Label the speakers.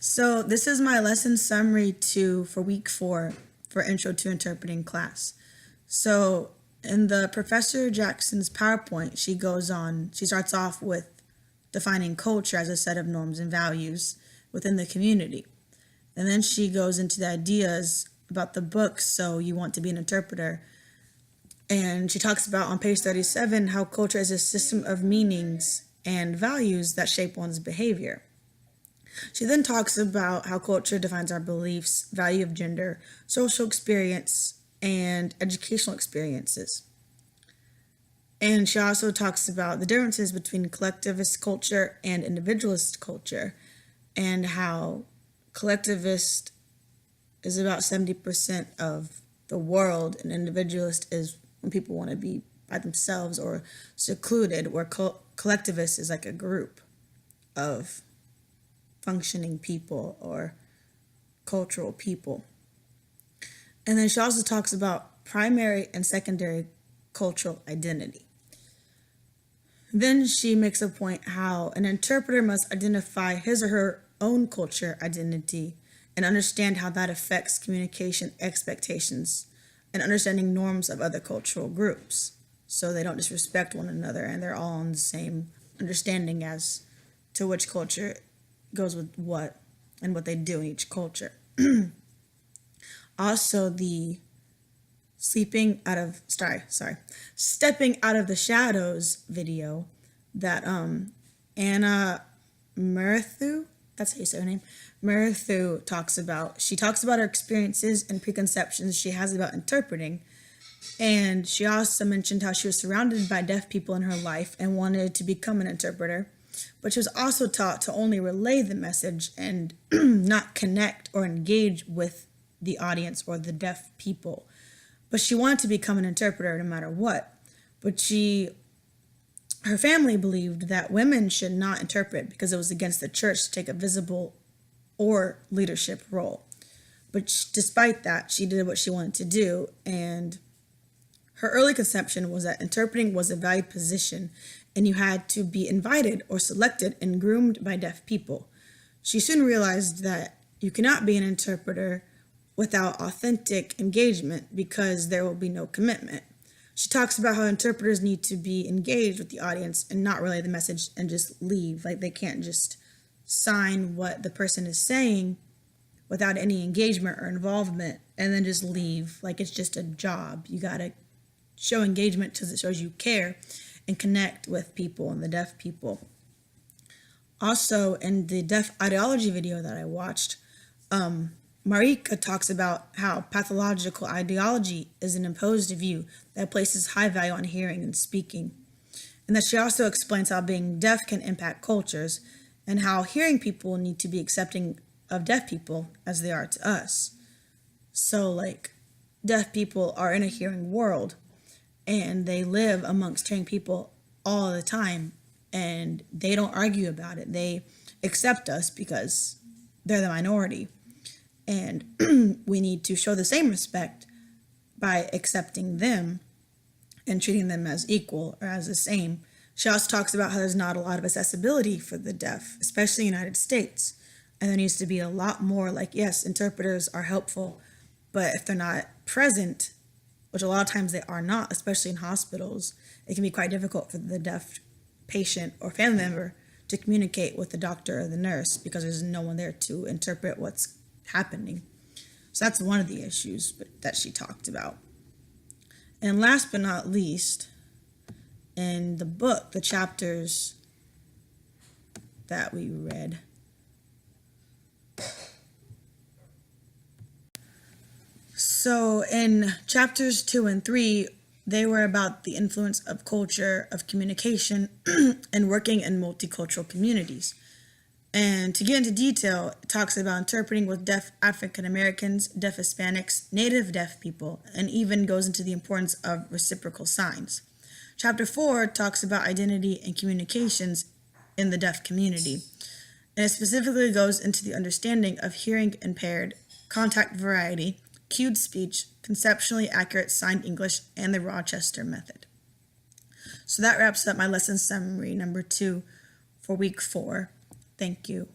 Speaker 1: So this is my lesson summary for week 4 for Intro to Interpreting class. So in the Professor Jackson's PowerPoint, she starts off with defining culture as a set of norms and values within the community. And then she goes into the ideas about the book, So You Want to Be an Interpreter. And she talks about on page 37 how culture is a system of meanings and values that shape one's behavior. She then talks about how culture defines our beliefs, value of gender, social experience, and educational experiences. And she also talks about the differences between collectivist culture and individualist culture, and how collectivist is about 70% of the world, and individualist is when people want to be by themselves or secluded, where collectivist is like a group of functioning people or cultural people. And then she also talks about primary and secondary cultural identity. Then she makes a point how an interpreter must identify his or her own culture identity and understand how that affects communication expectations and understanding norms of other cultural groups, so they don't disrespect one another and they're all on the same understanding as to which culture goes with what and what they do in each culture. Also, the stepping out of the shadows video that Anna Merithu, that's how you say her name, Merithu talks about. She talks about her experiences and preconceptions she has about interpreting. And she also mentioned how she was surrounded by deaf people in her life and wanted to become an interpreter. But she was also taught to only relay the message and not connect or engage with the audience or the deaf people. But she wanted to become an interpreter no matter what. But her family believed that women should not interpret because it was against the church to take a visible or leadership role. But despite that, she did what she wanted to do, and her early conception was that interpreting was a valued position and you had to be invited or selected and groomed by deaf people. She soon realized that you cannot be an interpreter without authentic engagement because there will be no commitment. She talks about how interpreters need to be engaged with the audience and not relay the message and just leave. Like, they can't just sign what the person is saying without any engagement or involvement and then just leave like it's just a job. You gotta show engagement because it shows you care and connect with people and the deaf people. Also, in the deaf ideology video that I watched, Marika talks about how pathological ideology is an imposed view that places high value on hearing and speaking. And that she also explains how being deaf can impact cultures and how hearing people need to be accepting of deaf people as they are to us. So, like, deaf people are in a hearing world and they live amongst hearing people all the time, and they don't argue about it. They accept us because they're the minority. And we need to show the same respect by accepting them and treating them as equal or as the same. She also talks about how there's not a lot of accessibility for the deaf, especially in the United States. And there needs to be a lot more, like, yes, interpreters are helpful, but if they're not present, which a lot of times they are not, especially in hospitals, it can be quite difficult for the deaf patient or family member to communicate with the doctor or the nurse because there's no one there to interpret what's happening. So that's one of the issues that she talked about. And last but not least, in the book, the chapters that we read, so in chapters 2 and 3, they were about the influence of culture, of communication, and working in multicultural communities. And to get into detail, it talks about interpreting with deaf African Americans, deaf Hispanics, native deaf people, and even goes into the importance of reciprocal signs. Chapter 4 talks about identity and communications in the deaf community. And it specifically goes into the understanding of hearing impaired, contact variety, cued speech, conceptually accurate signed English, and the Rochester method. So that wraps up my lesson summary number 2 for week 4. Thank you.